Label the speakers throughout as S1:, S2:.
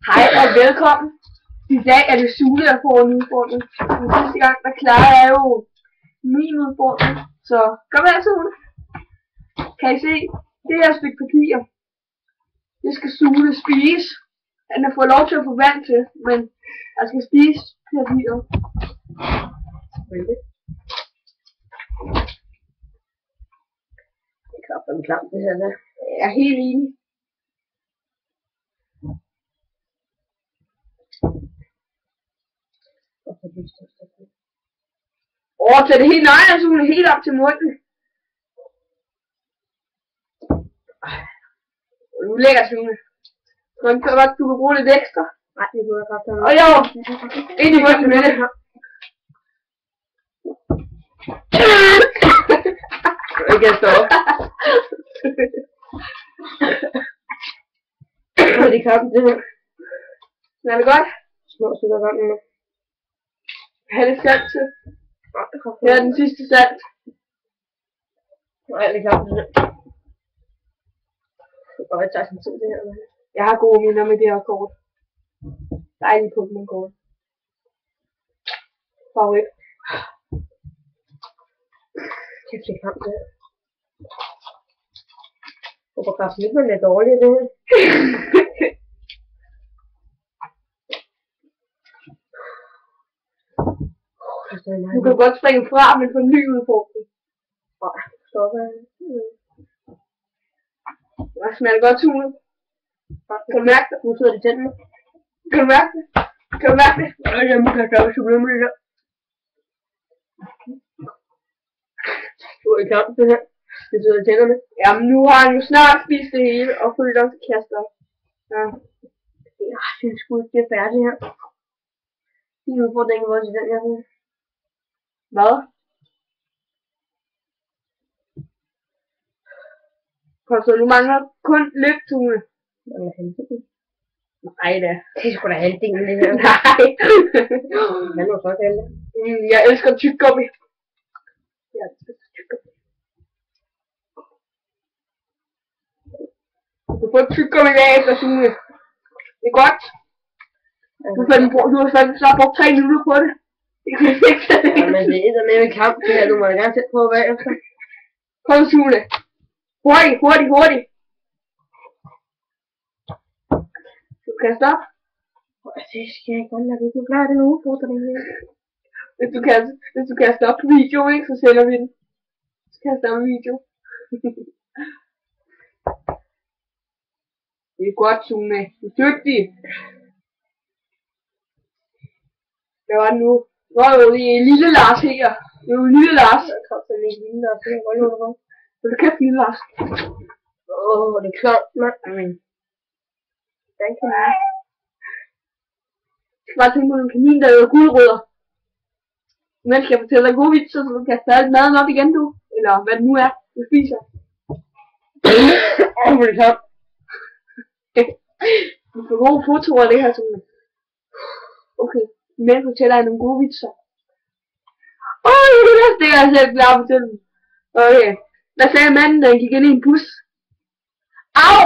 S1: Hej og velkommen. I dag er det Sune, der får en udfordring. Den sidste gang, der klarer jeg jo min udfordring. Så kom her, Sune. Kan I se det her stykke papir? Det skal Sune spise. Han har fået lov til at få vand til, men jeg skal spise papiret. Det er kraftigt klamt, det her. Jeg er helt enig. Tag det helt nøje, så hun er helt op til munden. Nu lægger Sune. Så kan godt, du kan bruge lidt ekstra. Nej, det kunne jeg godt tage. Og jo, ind i munden med det. Jeg kan stå op. Det er kampen, det her. Smager det godt? Små stykker vand nu. Have det salt til. Her er den sidste salt. Nej, det er klart. Det kan godt tage sin tid, det her. Jeg har gode minder med det her kort. Dejlige Pokémon-kort. Favorit. Kæft, det er kamp, det her. Jeg håber kraften ikke, man er dårlig i det her. Du kan godt springe fra, men få en ny udfordring. Nej, stopper jeg. Hvad smager det godt, Sune? Kan du mærke det? Nu sidder det i tænderne. Kan du mærke det? Kan du mærke det? Jeg må have gøre Sune med det der. Du er i kamp, det her. Det sidder i tænderne. Jamen, nu har han jo snart spist det hele, og følt om til kaster. Ja. Jeg synes sgu ikke, det er færdigt her. Din udfordring var også i den her. Hvad? Så du mangler kun løbetune. Mangler halvdelen? Nej da. Det er sgu da halvdelen det her. Nej. Han var så heldig. Jeg elsker tyggegummi. Jeg elsker tyggegummi. Du får tyggegummi i dag efter Sune. Det er godt. Du har så brugt 3 minutter på det. Det kan jeg ikke sætte. Jamen det er med en kamp, det her. Du må da gerne sætte på bagefter. Kom Sune. Hurtigt. Du kan stoppe. Det skal jeg godt lade det. Du klarer den udfordring her. Hvis du kan stoppe video, ikke, så sender vi den. Så kan jeg stoppe video. Det er godt, Sune. Du er dygtig. Hvad var det nu? Nu er jo det lille Lars her. Det er jo lille Lars. Jeg kom til en lille Lars. Det er jo godt. Så du kan lille Lars. Det er klart, mand. Den kan jeg. Jeg skal bare tænke på en kanin, der er guldrødder. Men skal jeg fortælle dig gode vitser, så du kan tage maden op igen, du. Eller hvad det nu er, du spiser. Det er klart. Du får gode fotoer af det her, Sune. Okay. Men fortæller jeg nogle gode vitser. Det er jeg selv klar på til. Okay. Hvad sagde manden, da han gik ind i en bus? Au!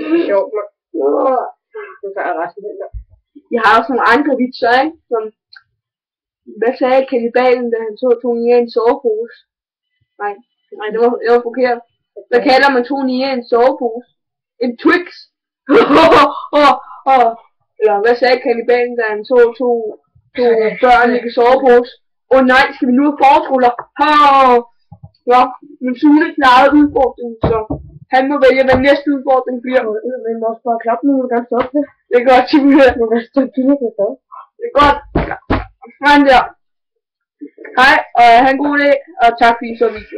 S1: Det er sjovt, man. Nu tager jeg resten af den der. Jeg har også nogle andre vitser, ikke? Som, hvad sagde kannibalen, da han tog i en sovepose? Nej, det var forkert. Hvad kalder man to i en sovepose? En Twix. Eller hvad sagde kannibalen, da han så to børn ligge i sovepose? Nej, skal vi nu have fortruller? Ja, men Sune klarede udfordringen, så han må vælge, hvad næste udfordring bliver. Men må også bare klappe nu, du kan stoppe det. Det er godt, Sune. Du kan stoppe det. Det er godt. Sådan der. Hej, og have en god dag, og tak fordi I så video.